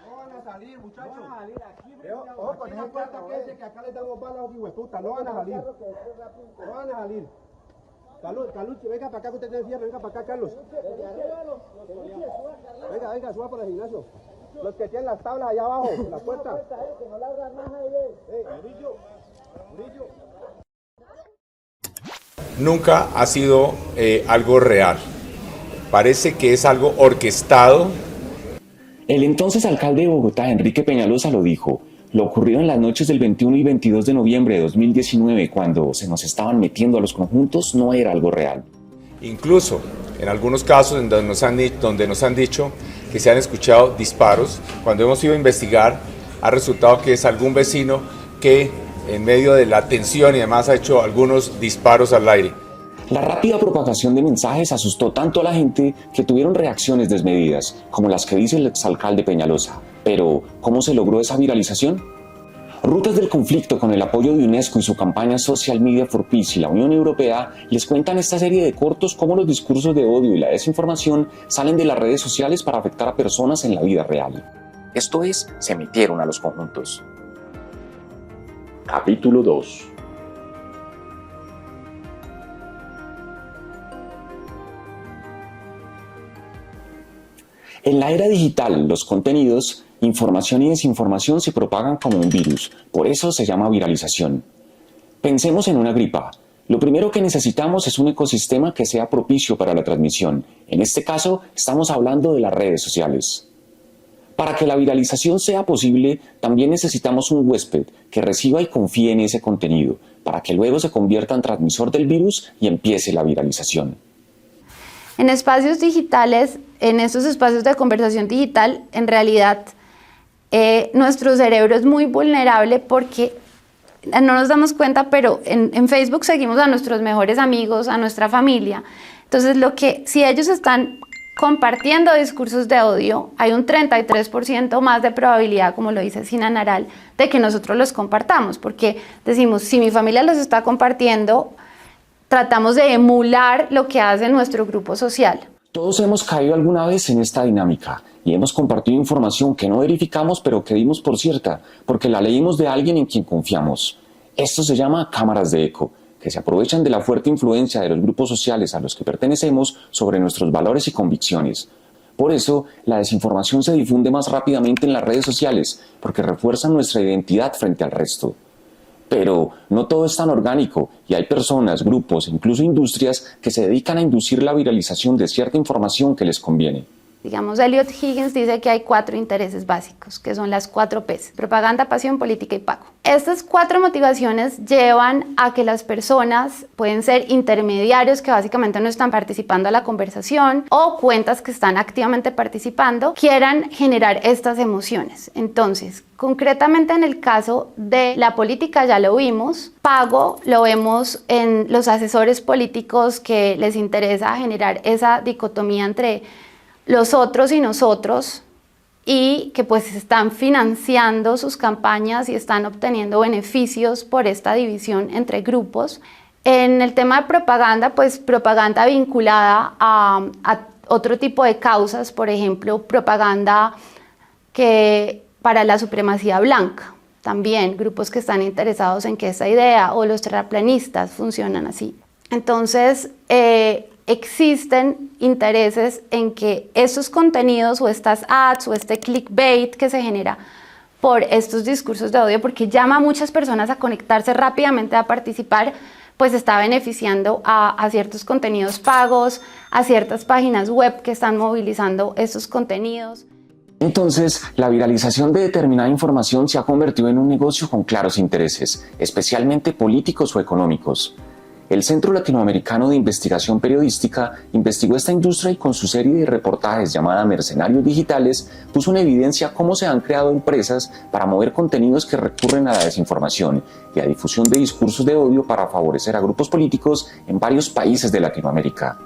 No van a salir, muchachos. No van a salir aquí. Ojo, con esa puerta que acá les damos balas, hijueputa. No van a salir. No van a salir. Carlos, venga para acá que usted tiene fierro. Venga para acá, Carlos. Venga, suba por el gimnasio. Los que tienen las tablas allá abajo, la puerta. Que no la hagan más ahí. Murillo. Nunca ha sido algo real. Parece que es algo orquestado. El entonces alcalde de Bogotá, Enrique Peñalosa, lo dijo. Lo ocurrido en las noches del 21 y 22 de noviembre de 2019, cuando se nos estaban metiendo a los conjuntos, no era algo real. Incluso, en algunos casos donde nos han dicho que se han escuchado disparos, cuando hemos ido a investigar, ha resultado que es algún vecino que, en medio de la tensión y demás, ha hecho algunos disparos al aire. La rápida propagación de mensajes asustó tanto a la gente que tuvieron reacciones desmedidas, como las que dice el exalcalde Peñalosa. Pero, ¿cómo se logró esa viralización? Rutas del Conflicto, con el apoyo de UNESCO y su campaña Social Media for Peace y la Unión Europea, les cuentan esta serie de cortos cómo los discursos de odio y la desinformación salen de las redes sociales para afectar a personas en la vida real. Esto es, se metieron a los conjuntos. Capítulo 2. En la era digital, los contenidos, información y desinformación se propagan como un virus, por eso se llama viralización. Pensemos en una gripa. Lo primero que necesitamos es un ecosistema que sea propicio para la transmisión. En este caso, estamos hablando de las redes sociales. Para que la viralización sea posible, también necesitamos un huésped que reciba y confíe en ese contenido, para que luego se convierta en transmisor del virus y empiece la viralización. En espacios digitales, en estos espacios de conversación digital, en realidad nuestro cerebro es muy vulnerable porque no nos damos cuenta, pero en Facebook seguimos a nuestros mejores amigos, a nuestra familia. Entonces, si ellos están compartiendo discursos de odio, hay un 33% más de probabilidad, como lo dice Sinan Aral, de que nosotros los compartamos, porque decimos, si mi familia los está compartiendo, tratamos de emular lo que hace nuestro grupo social. Todos hemos caído alguna vez en esta dinámica y hemos compartido información que no verificamos pero que dimos por cierta, porque la leímos de alguien en quien confiamos. Esto se llama cámaras de eco, que se aprovechan de la fuerte influencia de los grupos sociales a los que pertenecemos sobre nuestros valores y convicciones. Por eso, la desinformación se difunde más rápidamente en las redes sociales, porque refuerzan nuestra identidad frente al resto. Pero no todo es tan orgánico y hay personas, grupos e incluso industrias que se dedican a inducir la viralización de cierta información que les conviene. Digamos, Elliot Higgins dice que hay 4 intereses básicos, que son las 4 P's: propaganda, pasión, política y pago. Estas 4 motivaciones llevan a que las personas pueden ser intermediarios que básicamente no están participando en la conversación o cuentas que están activamente participando, quieran generar estas emociones. Entonces, concretamente en el caso de la política ya lo vimos, pago lo vemos en los asesores políticos que les interesa generar esa dicotomía entre los otros y nosotros, y que pues están financiando sus campañas y están obteniendo beneficios por esta división entre grupos. En el tema de propaganda, pues propaganda vinculada a otro tipo de causas, por ejemplo, propaganda para la supremacía blanca. También grupos que están interesados en que esta idea, o los terraplanistas, funcionan así. Entonces, existen intereses en que estos contenidos o estas ads o este clickbait que se genera por estos discursos de odio, porque llama a muchas personas a conectarse rápidamente a participar, pues está beneficiando a ciertos contenidos pagos, a ciertas páginas web que están movilizando estos contenidos. Entonces, la viralización de determinada información se ha convertido en un negocio con claros intereses, especialmente políticos o económicos. El Centro Latinoamericano de Investigación Periodística investigó esta industria y con su serie de reportajes llamada Mercenarios Digitales puso en evidencia cómo se han creado empresas para mover contenidos que recurren a la desinformación y a difusión de discursos de odio para favorecer a grupos políticos en varios países de Latinoamérica.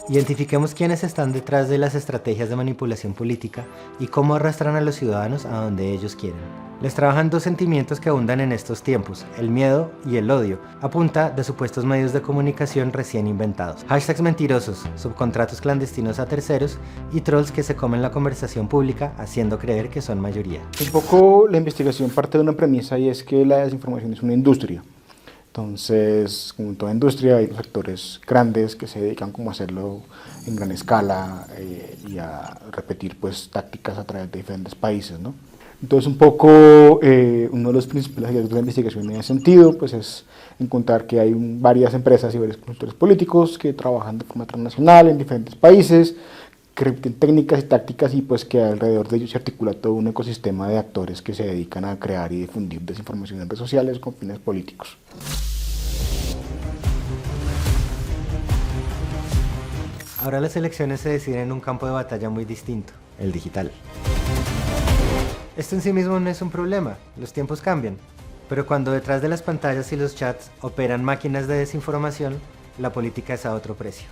Identifiquemos quiénes están detrás de las estrategias de manipulación política y cómo arrastran a los ciudadanos a donde ellos quieren. Les trabajan dos sentimientos que abundan en estos tiempos, el miedo y el odio, a punta de supuestos medios de comunicación recién inventados. Hashtags mentirosos, subcontratos clandestinos a terceros y trolls que se comen la conversación pública haciendo creer que son mayoría. Un poco la investigación parte de una premisa y es que la desinformación es una industria. Entonces, como en toda industria, hay sectores grandes que se dedican como a hacerlo en gran escala y a repetir pues tácticas a través de diferentes países, ¿no? Entonces, un poco uno de los principales hallazgos de la investigación en ese sentido pues es encontrar que hay varias empresas y varios consultores políticos que trabajan de forma transnacional en diferentes países, que repiten técnicas y tácticas y pues que alrededor de ellos se articula todo un ecosistema de actores que se dedican a crear y difundir desinformación en redes sociales con fines políticos. Ahora las elecciones se deciden en un campo de batalla muy distinto, el digital. Esto en sí mismo no es un problema, los tiempos cambian, pero cuando detrás de las pantallas y los chats operan máquinas de desinformación, la política es a otro precio.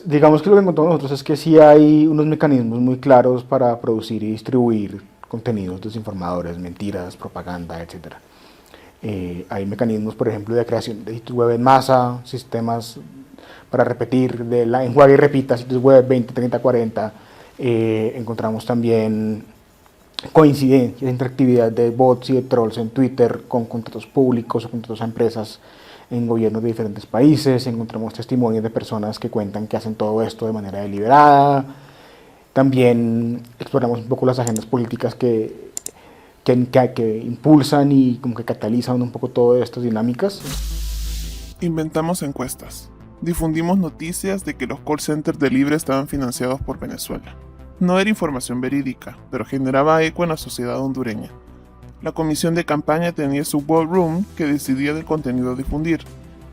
Digamos que lo que encontramos nosotros es que sí hay unos mecanismos muy claros para producir y distribuir contenidos desinformadores, mentiras, propaganda, etc. Hay mecanismos, por ejemplo, de creación de sitios web en masa, sistemas para repetir, enjuague y repita, sitios web 20, 30, 40. Encontramos también coincidencias, interactividad de bots y de trolls en Twitter con contratos públicos o contratos a empresas en gobiernos de diferentes países. Encontramos testimonios de personas que cuentan que hacen todo esto de manera deliberada. También exploramos un poco las agendas políticas que impulsan y como que catalizan un poco todas estas dinámicas. Inventamos encuestas. Difundimos noticias de que los call centers de Libre estaban financiados por Venezuela. No era información verídica, pero generaba eco en la sociedad hondureña. La comisión de campaña tenía su war room que decidía del contenido a difundir.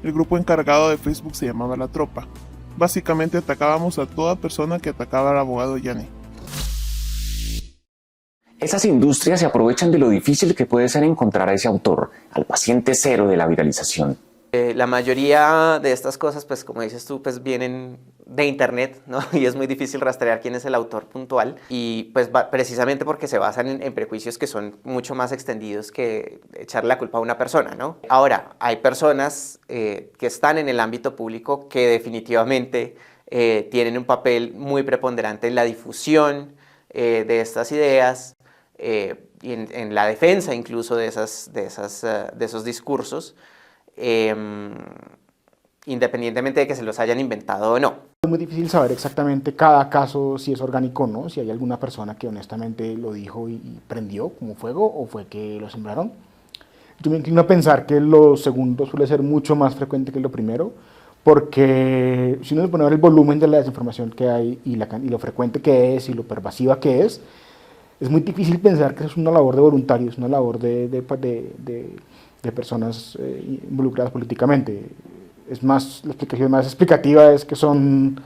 El grupo encargado de Facebook se llamaba La Tropa. Básicamente atacábamos a toda persona que atacaba al abogado Yanni. Esas industrias se aprovechan de lo difícil que puede ser encontrar a ese autor, al paciente cero de la viralización. La mayoría de estas cosas, pues como dices tú, pues vienen de internet, ¿no? Y es muy difícil rastrear quién es el autor puntual y pues precisamente porque se basan en prejuicios que son mucho más extendidos que echarle la culpa a una persona, ¿no? Ahora, hay personas que están en el ámbito público que definitivamente tienen un papel muy preponderante en la difusión de estas ideas y en la defensa incluso de esos discursos. Independientemente de que se los hayan inventado o no. Es muy difícil saber exactamente cada caso si es orgánico o no, si hay alguna persona que honestamente lo dijo y prendió como fuego o fue que lo sembraron. Yo me inclino a pensar que lo segundo suele ser mucho más frecuente que lo primero, porque si uno se pone a ver el volumen de la desinformación que hay y lo frecuente que es y lo pervasiva que es muy difícil pensar que es una labor de voluntarios, una labor de personas involucradas políticamente. Es más, la explicación más explicativa es que son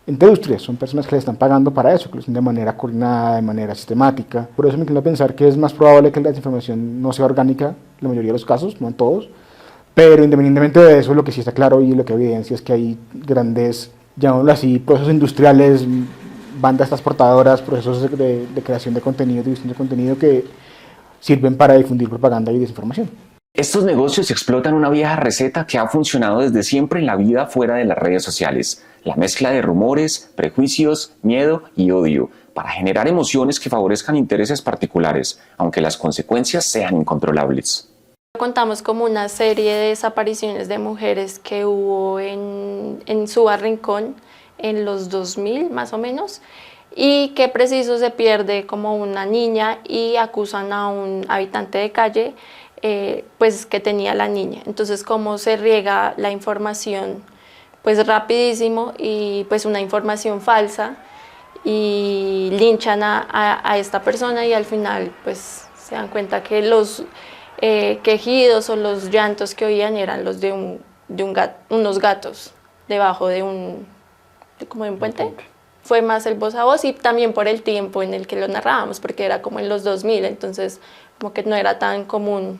industrias, son personas que le están pagando para eso, que lo hacen de manera coordinada, de manera sistemática. Por eso me inclino a pensar que es más probable que la desinformación no sea orgánica en la mayoría de los casos, no en todos, pero independientemente de eso, lo que sí está claro y lo que evidencia es que hay grandes, llamémoslo así, procesos industriales, bandas transportadoras, procesos de creación de contenido, de difusión de contenido que sirven para difundir propaganda y desinformación. Estos negocios explotan una vieja receta que ha funcionado desde siempre en la vida fuera de las redes sociales: la mezcla de rumores, prejuicios, miedo y odio, para generar emociones que favorezcan intereses particulares, aunque las consecuencias sean incontrolables. Contamos como una serie de desapariciones de mujeres que hubo en Suba Rincón en los 2000 más o menos, y que preciso se pierde como una niña y acusan a un habitante de calle pues que tenía la niña. Entonces, cómo se riega la información pues rapidísimo y pues una información falsa, y linchan a esta persona y al final pues se dan cuenta que los quejidos o los llantos que oían eran los de unos gatos debajo de un puente. Fue más el voz a voz y también por el tiempo en el que lo narrábamos, porque era como en los 2000, entonces como que no era tan común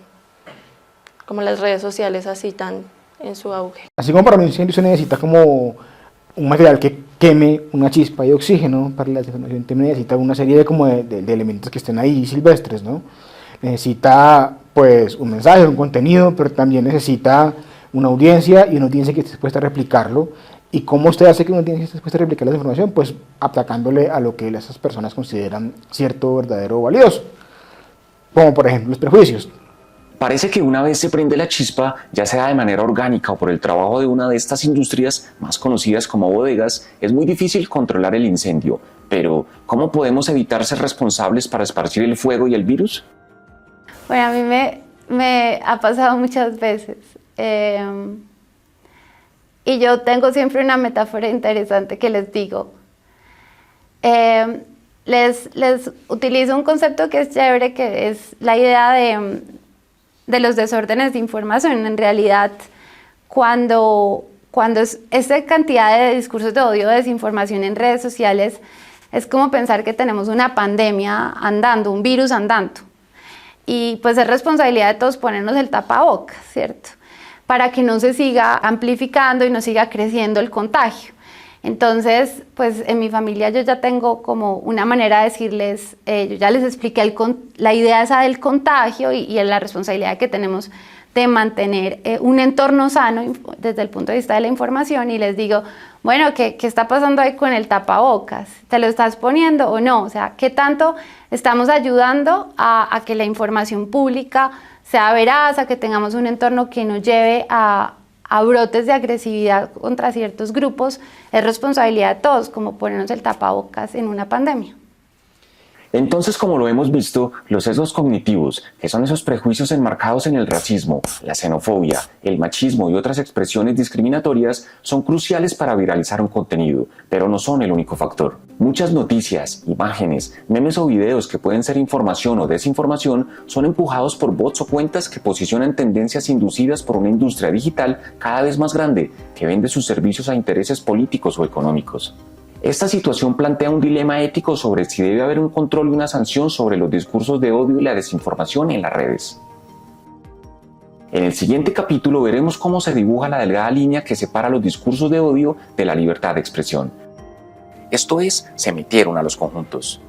como las redes sociales así tan en su auge. Así como para mí se necesita como un material que queme una chispa de oxígeno para la desinformación también necesita una serie de elementos que estén ahí silvestres, ¿no? Necesita pues un mensaje, un contenido, pero también necesita una audiencia y una audiencia que esté dispuesta a replicarlo. ¿Y cómo usted hace que una audiencia esté dispuesta a replicar la información? Pues atacándole a lo que esas personas consideran cierto, verdadero o valioso, como por ejemplo los prejuicios. Parece que una vez se prende la chispa, ya sea de manera orgánica o por el trabajo de una de estas industrias más conocidas como bodegas, es muy difícil controlar el incendio. Pero, ¿cómo podemos evitar ser responsables para esparcir el fuego y el virus? Bueno, a mí me ha pasado muchas veces. Y yo tengo siempre una metáfora interesante que les digo. Les utilizo un concepto que es chévere, que es la idea de los desórdenes de información. En realidad, cuando es esta cantidad de discursos de odio, de desinformación en redes sociales, es como pensar que tenemos una pandemia andando, un virus andando. Y pues es responsabilidad de todos ponernos el tapabocas, ¿cierto? Para que no se siga amplificando y no siga creciendo el contagio. Entonces, pues en mi familia yo ya tengo como una manera de decirles, yo ya les expliqué la idea esa del contagio y la responsabilidad que tenemos de mantener un entorno sano desde el punto de vista de la información, y les digo, bueno, ¿qué está pasando ahí con el tapabocas? ¿Te lo estás poniendo o no? O sea, ¿qué tanto estamos ayudando a que la información pública sea veraz, a que tengamos un entorno que nos lleve a brotes de agresividad contra ciertos grupos? Es responsabilidad de todos, como ponernos el tapabocas en una pandemia. Entonces, como lo hemos visto, los sesgos cognitivos, que son esos prejuicios enmarcados en el racismo, la xenofobia, el machismo y otras expresiones discriminatorias, son cruciales para viralizar un contenido, pero no son el único factor. Muchas noticias, imágenes, memes o videos que pueden ser información o desinformación son empujados por bots o cuentas que posicionan tendencias inducidas por una industria digital cada vez más grande que vende sus servicios a intereses políticos o económicos. Esta situación plantea un dilema ético sobre si debe haber un control y una sanción sobre los discursos de odio y la desinformación en las redes. En el siguiente capítulo veremos cómo se dibuja la delgada línea que separa los discursos de odio de la libertad de expresión. Esto es, se metieron a los conjuntos.